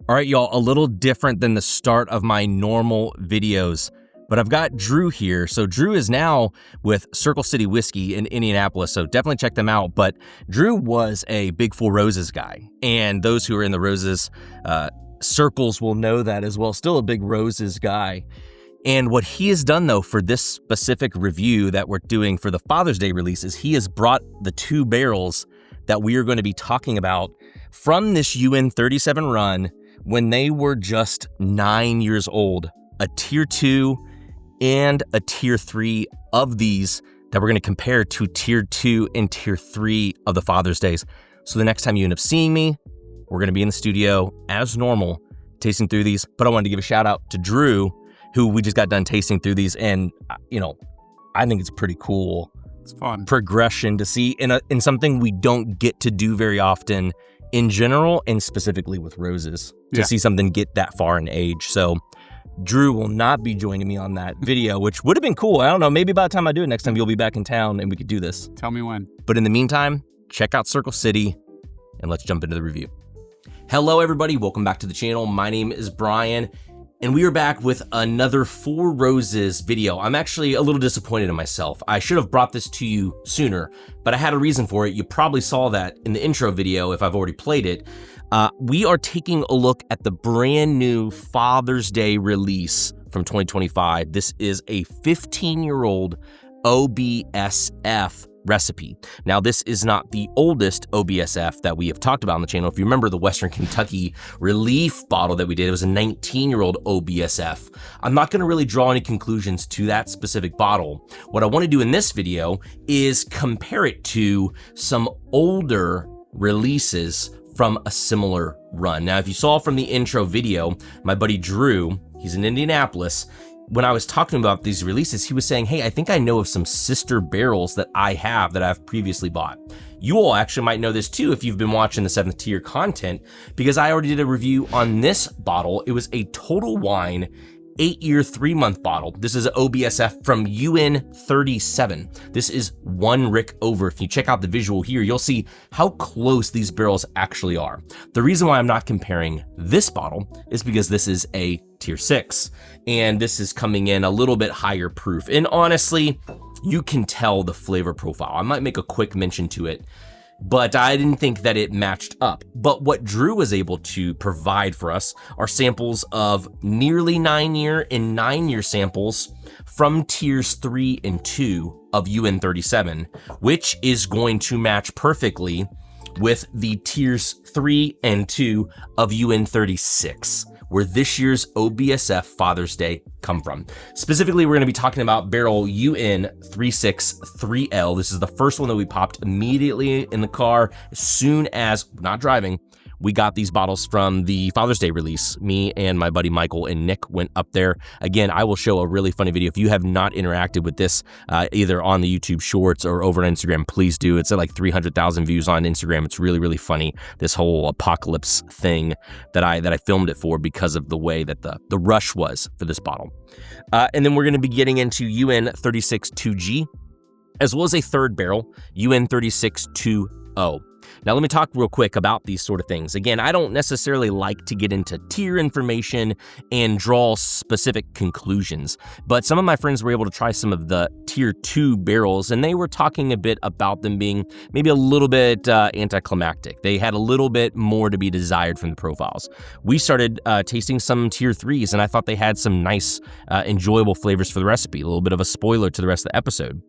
All right, y'all, a little different than the start of my normal videos, but I've got Drew here. So Drew is now with Circle City Whiskey in Indianapolis, so definitely check them out. But Drew was a big Four Roses guy, and those who are in the Roses circles will know that as well. Still a big Roses guy. And what he has done, though, for this specific review that we're doing for the Father's Day release is he has brought the two barrels that we are going to be talking about from this UN 37 run when they were just 9 years old, a tier 2 and a tier 3 of these that we're going to compare to tier 2 and tier 3 of the Father's Days. So the next time you end up seeing me, we're going to be in the studio as normal, tasting through these. But I wanted to give a shout out to Drew, who we just got done tasting through these. And, you know, I think it's pretty cool. It's fun. Progression to see in something we don't get to do very often in general, and specifically with roses, to see something get that far in age. So Drew will not be joining me on that video, which would have been cool. I don't know, maybe by the time I do it next time, you'll be back in town and we could do this. Tell me when. But in the meantime, check out Circle City and let's jump into the review. Hello, everybody. Welcome back to the channel. My name is Brian, and we are back with another Four Roses video. I'm actually a little disappointed in myself. I should have brought this to you sooner, but I had a reason for it. You probably saw that in the intro video if I've already played it. We are taking a look at the brand new Father's Day release from 2025. This is a 15-year-old OBSF recipe. Now, this is not the oldest OBSF that we have talked about on the channel. If you remember the Western Kentucky Relief bottle that we did, it was a 19-year-old OBSF. I'm not going to really draw any conclusions to that specific bottle. What I want to do in this video is compare it to some older releases from a similar run. Now, if you saw from the intro video, my buddy Drew, he's in Indianapolis, when I was talking about these releases, he was saying, hey, I think I know of some sister barrels that I have that I've previously bought. You all actually might know this too if you've been watching the 7th tier content, because I already did a review on this bottle. It was a Total Wine 8-year, 3-month bottle. This is an OBSF from UN 37. This is one rick over. If you check out the visual here, you'll see how close these barrels actually are. The reason why I'm not comparing this bottle is because this is a tier 6, and this is coming in a little bit higher proof. And honestly, you can tell the flavor profile. I might make a quick mention to it, but I didn't think that it matched up. But what Drew was able to provide for us are samples of nearly 9-year and 9-year samples from tiers 3 and 2 of UN 37, which is going to match perfectly with the tiers 3 and 2 of UN 36, where this year's OBSF Father's Day come from. Specifically, we're going to be talking about barrel UN 363L. This is the first one that we popped immediately in the car as soon as, not driving, we got these bottles from the Father's Day release. Me and my buddy Michael and Nick went up there. Again, I will show a really funny video. If you have not interacted with this, either on the YouTube Shorts or over on Instagram, please do. It's at like 300,000 views on Instagram. It's really, really funny, this whole apocalypse thing that I filmed it for because of the way that the rush was for this bottle. And then we're going to be getting into UN 36-2G, as well as a third barrel, UN 36-2O. Now, let me talk real quick about these sort of things. Again, I don't necessarily like to get into tier information and draw specific conclusions, but some of my friends were able to try some of the tier 2 barrels, and they were talking a bit about them being maybe a little bit anticlimactic. They had a little bit more to be desired from the profiles. We started tasting some tier 3s, and I thought they had some nice, enjoyable flavors for the recipe. A little bit of a spoiler to the rest of the episode.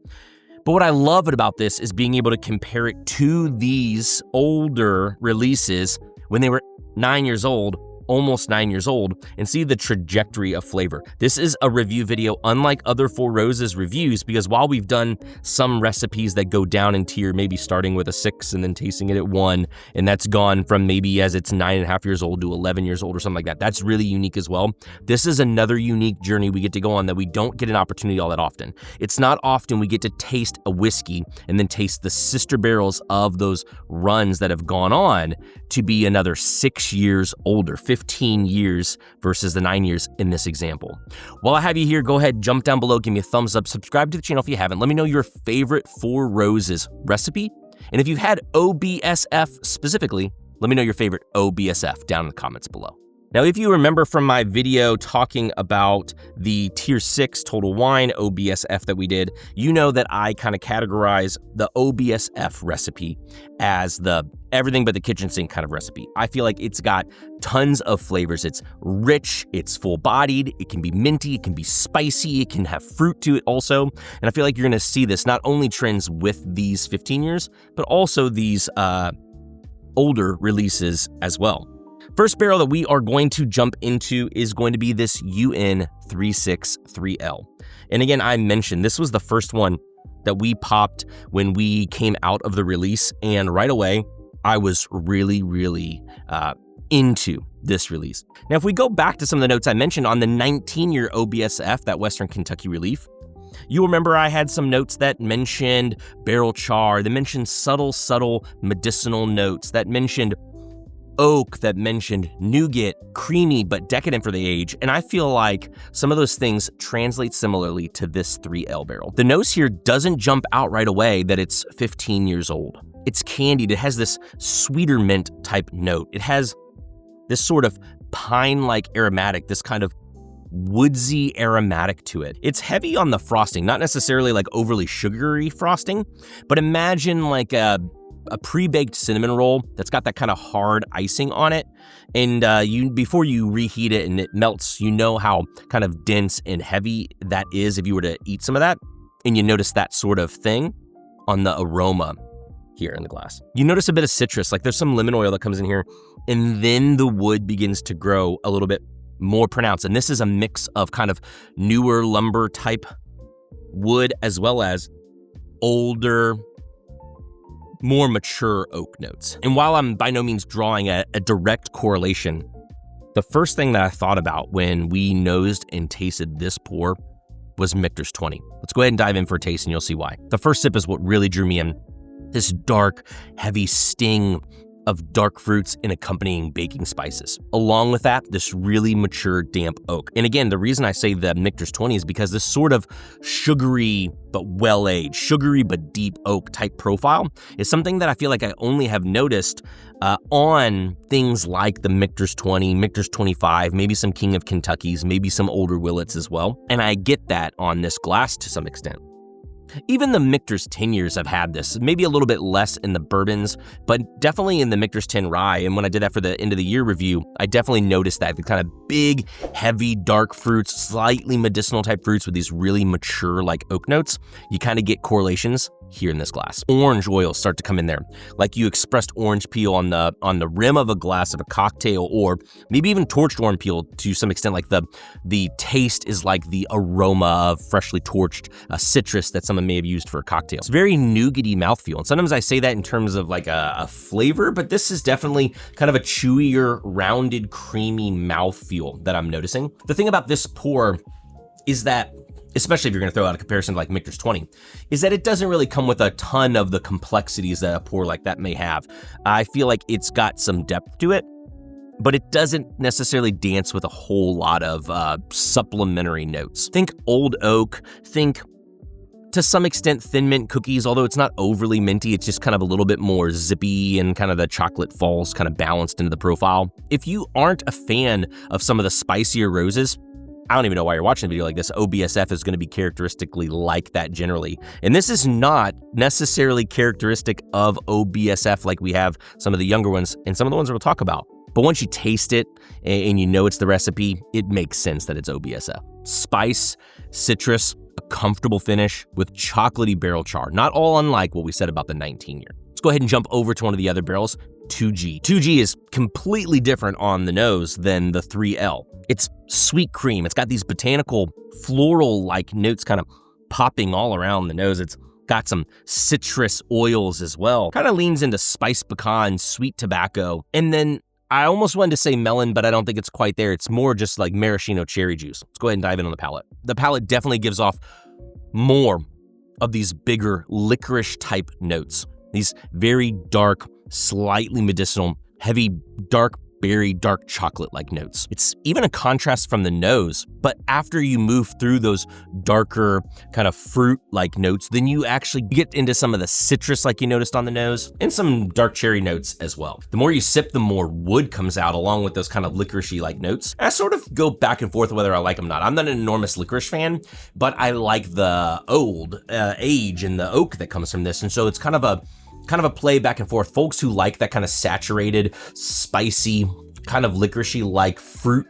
But what I love about this is being able to compare it to these older releases when they were 9 years old, almost 9 years old, and see the trajectory of flavor. This is a review video unlike other Four Roses reviews, because while we've done some recipes that go down in tier, maybe starting with a 6 and then tasting it at 1, and that's gone from maybe as it's 9.5 years old to 11 years old or something like that. That's really unique as well. This is another unique journey we get to go on that we don't get an opportunity all that often. It's not often we get to taste a whiskey and then taste the sister barrels of those runs that have gone on to be another 6 years older, 15 years versus the 9 years in this example. While I have you here, go ahead, jump down below, give me a thumbs up, subscribe to the channel if you haven't. Let me know your favorite Four Roses recipe. And if you've had OBSF specifically, let me know your favorite OBSF down in the comments below. Now, if you remember from my video talking about the Tier 6 Total Wine OBSF that we did, you know that I kind of categorize the OBSF recipe as the everything but the kitchen sink kind of recipe. I feel like it's got tons of flavors. It's rich, it's full-bodied, it can be minty, it can be spicy, it can have fruit to it also. And I feel like you're gonna see this not only trends with these 15 years, but also these older releases as well. First barrel that we are going to jump into is going to be this UN 363L. And again, I mentioned this was the first one that we popped when we came out of the release, and right away, I was really into this release. Now, if we go back to some of the notes I mentioned on the 19-year OBSF, that Western Kentucky Relief, you'll remember I had some notes that mentioned barrel char, that mentioned subtle medicinal notes, that mentioned oak, that mentioned nougat, creamy but decadent for the age, and I feel like some of those things translate similarly to this 3L barrel. The nose here doesn't jump out right away that it's 15 years old. It's candied, it has this sweeter mint type note. It has this sort of pine-like aromatic, this kind of woodsy aromatic to it. It's heavy on the frosting, not necessarily like overly sugary frosting, but imagine like a pre-baked cinnamon roll that's got that kind of hard icing on it, and before you reheat it and it melts, you know how kind of dense and heavy that is if you were to eat some of that, and you notice that sort of thing on the aroma here in the glass. You notice a bit of citrus, like there's some lemon oil that comes in here, and then the wood begins to grow a little bit more pronounced, and this is a mix of kind of newer lumber type wood as well as older, more mature oak notes. And while I'm by no means drawing a direct correlation, the first thing that I thought about when we nosed and tasted this pour was Michter's 20. Let's go ahead and dive in for a taste and you'll see why. The first sip is what really drew me in. This dark, heavy sting of dark fruits and accompanying baking spices. Along with that, this really mature, damp oak. And again, the reason I say the Michter's 20 is because this sort of sugary but well-aged, sugary but deep oak type profile is something that I feel like I only have noticed on things like the Michter's 20, Michter's 25, maybe some King of Kentuckys, maybe some older Willets as well. And I get that on this glass to some extent. Even the Michter's 10 years have had this, maybe a little bit less in the bourbons, but definitely in the Michter's 10 rye. And when I did that for the end of the year review, I definitely noticed that the kind of big, heavy, dark fruits, slightly medicinal type fruits with these really mature like oak notes, you kind of get correlations here in this glass. Orange oils start to come in there, like you expressed orange peel on the rim of a glass of a cocktail, or maybe even torched orange peel to some extent. Like the taste is like the aroma of freshly torched citrus that someone may have used for a cocktail. It's very nougaty mouthfeel, and sometimes I say that in terms of like a flavor, but this is definitely kind of a chewier, rounded, creamy mouthfeel that I'm noticing. The thing about this pour is that, especially if you're gonna throw out a comparison to like Michter's 20, is that it doesn't really come with a ton of the complexities that a pour like that may have. I feel like it's got some depth to it, but it doesn't necessarily dance with a whole lot of supplementary notes. Think old oak, think to some extent thin mint cookies, although it's not overly minty, it's just kind of a little bit more zippy and kind of the chocolate falls kind of balanced into the profile. If you aren't a fan of some of the spicier roses, I don't even know why you're watching a video like this. OBSF is going to be characteristically like that generally. And this is not necessarily characteristic of OBSF like we have some of the younger ones and some of the ones we'll talk about. But once you taste it and you know it's the recipe, it makes sense that it's OBSF. Spice, citrus, a comfortable finish with chocolatey barrel char, not all unlike what we said about the 19-year. Let's go ahead and jump over to one of the other barrels, 2G. 2G is completely different on the nose than the 3L. It's sweet cream. It's got these botanical, floral-like notes kind of popping all around the nose. It's got some citrus oils as well. Kind of leans into spiced pecan, sweet tobacco, and then I almost wanted to say melon, but I don't think it's quite there. It's more just like maraschino cherry juice. Let's go ahead and dive in on the palate. The palate definitely gives off more of these bigger licorice type notes. These very dark, slightly medicinal, heavy, dark berry, dark chocolate-like notes. It's even a contrast from the nose, but after you move through those darker kind of fruit-like notes, then you actually get into some of the citrus like you noticed on the nose, and some dark cherry notes as well. The more you sip, the more wood comes out along with those kind of licoricey like notes. I sort of go back and forth whether I like them or not. I'm not an enormous licorice fan, but I like the old age and the oak that comes from this, and so it's kind of a play back and forth. Folks who like that kind of saturated, spicy, kind of licoricey like fruit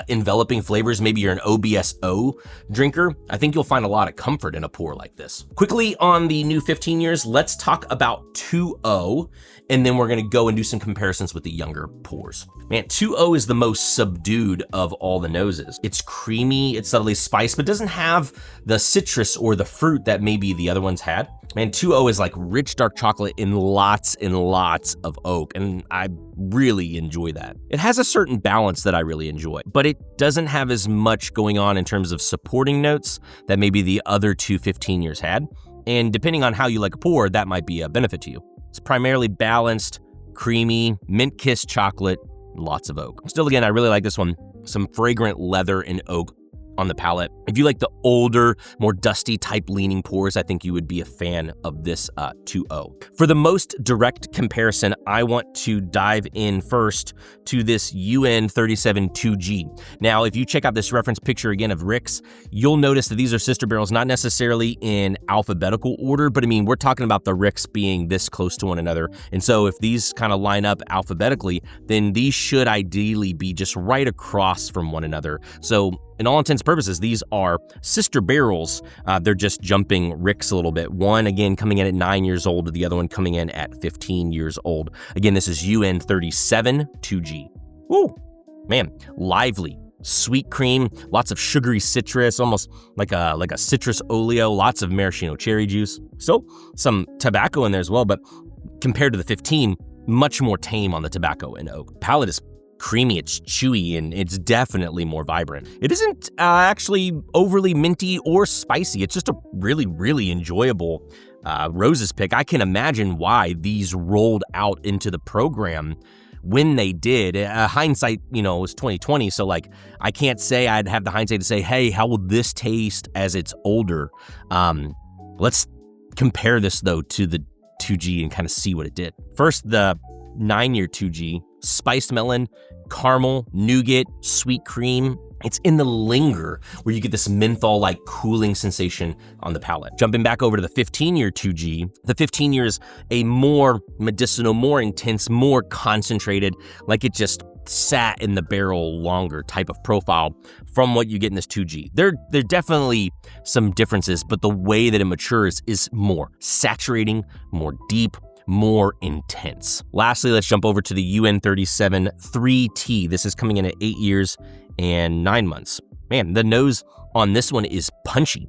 enveloping flavors, maybe you're an OBSO drinker, I think you'll find a lot of comfort in a pour like this. Quickly on the new 15 years, let's talk about 2.0, and then we're gonna go and do some comparisons with the younger pours. Man, 2.0 is the most subdued of all the noses. It's creamy, it's subtly spiced, but doesn't have the citrus or the fruit that maybe the other ones had. Man, 2.0 is like rich dark chocolate in lots and lots of oak, and I really enjoy that. It has a certain balance that I really enjoy, but it doesn't have as much going on in terms of supporting notes that maybe the other two 15 years had, and depending on how you like a pour, that might be a benefit to you. It's primarily balanced, creamy, mint-kissed chocolate, lots of oak. Still, again, I really like this one. Some fragrant leather and oak on the palate. If you like the older, more dusty type leaning pours, I think you would be a fan of this 2.0. For the most direct comparison, I want to dive in first to this UN37 2G. Now, if you check out this reference picture again of Rick's, you'll notice that these are sister barrels, not necessarily in alphabetical order, but I mean, we're talking about the Rick's being this close to one another. And so if these kind of line up alphabetically, then these should ideally be just right across from one another. So in all intents and purposes, these are sister barrels. They're just jumping Rick's a little bit. One, again, coming in at 9 years old, the other one coming in at 15 years old. Again, this is UN37 2G. Woo, man, lively, sweet cream, lots of sugary citrus, almost like a citrus oleo, lots of maraschino cherry juice. So some tobacco in there as well, but compared to the 15, much more tame on the tobacco and oak. Palate is creamy, it's chewy, and it's definitely more vibrant. It isn't actually overly minty or spicy. It's just a really, really enjoyable roses pick. I can imagine why these rolled out into the program when they did. Hindsight, was 2020, so like I can't say I'd have the hindsight to say, hey, how will this taste as it's older? Let's compare this though to the 2G and kind of see what it did. First, the 9-year 2G, spiced melon, caramel, nougat, sweet cream. It's in the linger where you get this menthol-like cooling sensation on the palate. Jumping back over to the 15-year 2G, the 15 year is a more medicinal, more intense, more concentrated, like it just sat in the barrel longer type of profile from what you get in this 2G. There are definitely some differences, but the way that it matures is more saturating, more deep, more intense. Lastly, let's jump over to the UN37 3T. This is coming in at 8 years and 9 months. Man, the nose on this one is punchy.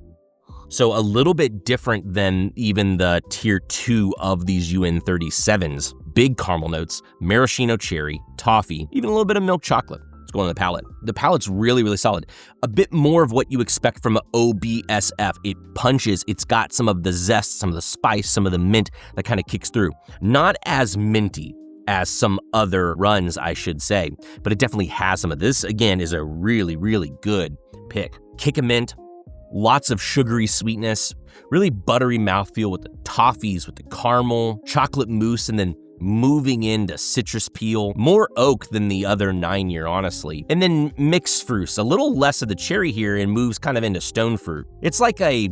So a little bit different than even the tier 2 of these UN37s. Big caramel notes, maraschino cherry, toffee, even a little bit of milk chocolate. Let's go on the palate. The palate's really, really solid. A bit more of what you expect from an OBSF. It punches, it's got some of the zest, some of the spice, some of the mint that kind of kicks through. Not as minty as some other runs, I should say, but it definitely has some of this. Again, is a really, really good pick. Kick of mint, lots of sugary sweetness, really buttery mouthfeel with the toffees, with the caramel, chocolate mousse, and then moving into citrus peel, more oak than the other 9-year, honestly. And then mixed fruits, a little less of the cherry here and moves kind of into stone fruit. It's like a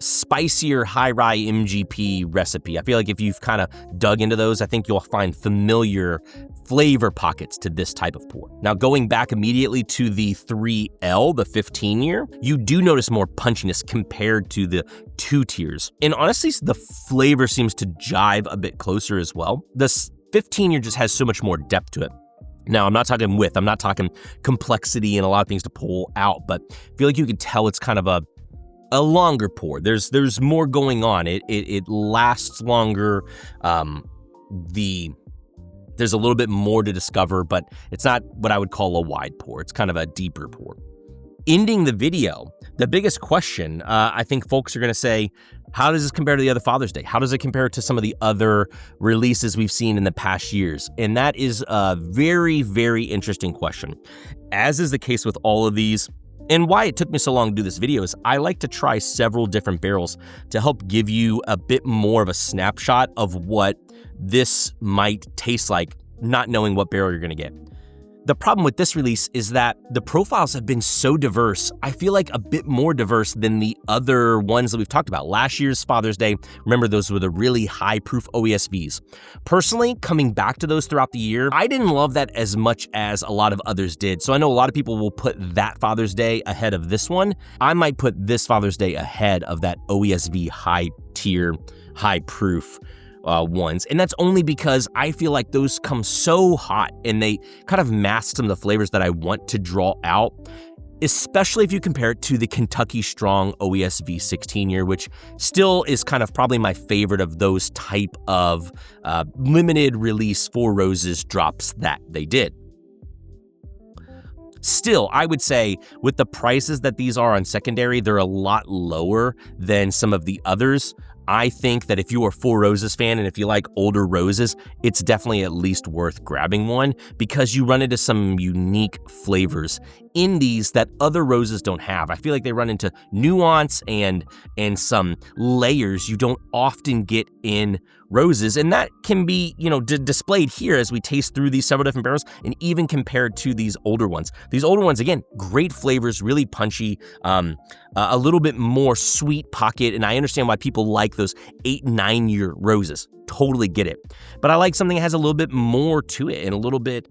spicier high rye MGP recipe. I feel like if you've kind of dug into those, I think you'll find familiar flavor pockets to this type of pour. Now, going back immediately to the 3L, the 15-year, you do notice more punchiness compared to the 2 tiers. And honestly, the flavor seems to jive a bit closer as well. This 15-year just has so much more depth to it. Now, I'm not talking width, I'm not talking complexity and a lot of things to pull out, but I feel like you can tell it's kind of a longer pour. There's more going on. It lasts longer. There's a little bit more to discover, but it's not what I would call a wide pour. It's kind of a deeper pour. Ending the video, the biggest question, I think folks are going to say, How does this compare to the other Father's Day? How does it compare to some of the other releases we've seen in the past years? And that is a very, very interesting question. As is the case with all of these, and why it took me so long to do this video is I like to try several different barrels to help give you a bit more of a snapshot of what this might taste like, not knowing what barrel you're gonna get. The problem with this release is that the profiles have been so diverse. I feel like a bit more diverse than the other ones that we've talked about. Last year's Father's Day, remember those were the really high proof OESVs. Personally, coming back to those throughout the year, I didn't love that as much as a lot of others did. So I know a lot of people will put that Father's Day ahead of this one. I might put this Father's Day ahead of that OESV high tier, high proof ones. And that's only because I feel like those come so hot and they kind of mask some of the flavors that I want to draw out, especially if you compare it to the Kentucky Strong OESV 16 year, which still is kind of probably my favorite of those type of limited release 4 Roses drops that they did. Still, I would say with the prices that these are on secondary, they're a lot lower than some of the others. I think that if you are a 4 Roses fan and if you like older roses, it's definitely at least worth grabbing one because you run into some unique flavors in these that other roses don't have. I feel like they run into nuance and some layers you don't often get in roses, and that can be, you know, displayed here as we taste through these several different barrels and even compared to these older ones. These older ones, again, great flavors, really punchy, a little bit more sweet pocket, and I understand why people like those 8-9 year roses. Totally get it. But I like something that has a little bit more to it and a little bit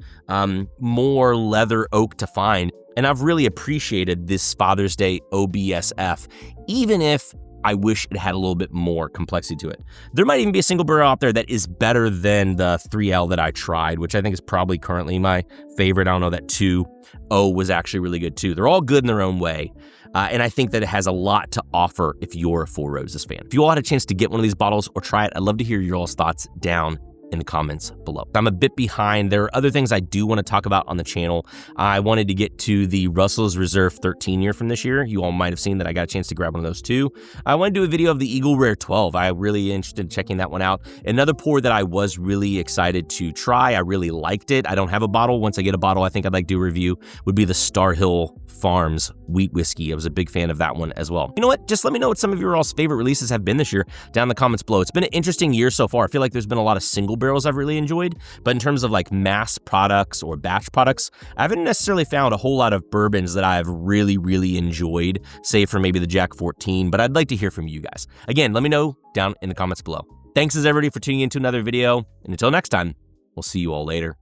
more leather oak to find. And I've really appreciated this Father's Day OBSF, even if I wish it had a little bit more complexity to it. There might even be a single barrel out there that is better than the 3L that I tried, which I think is probably currently my favorite. I don't know, that 2.0 was actually really good too. They're all good in their own way. And I think that it has a lot to offer if you're a 4 Roses fan. If you all had a chance to get one of these bottles or try it, I'd love to hear your all's thoughts down in the comments below. I'm a bit behind. There are other things I do want to talk about on the channel. I wanted to get to the Russell's Reserve 13 year from this year. You all might have seen that I got a chance to grab one of those too. I want to do a video of the Eagle Rare 12. I'm really interested in checking that one out. Another pour that I was really excited to try. I really liked it. I don't have a bottle. Once I get a bottle, I think I'd like to do a review, would be the Star Hill Farms Wheat Whiskey. I was a big fan of that one as well. You know what? Just let me know what some of your all's favorite releases have been this year down in the comments below. It's been an interesting year so far. I feel like there's been a lot of single barrels I've really enjoyed, but in terms of like mass products or batch products, I haven't necessarily found a whole lot of bourbons that I've really, really enjoyed, save for maybe the Jack 14, but I'd like to hear from you guys. Again, let me know down in the comments below. Thanks as everybody for tuning into another video, and until next time, we'll see you all later.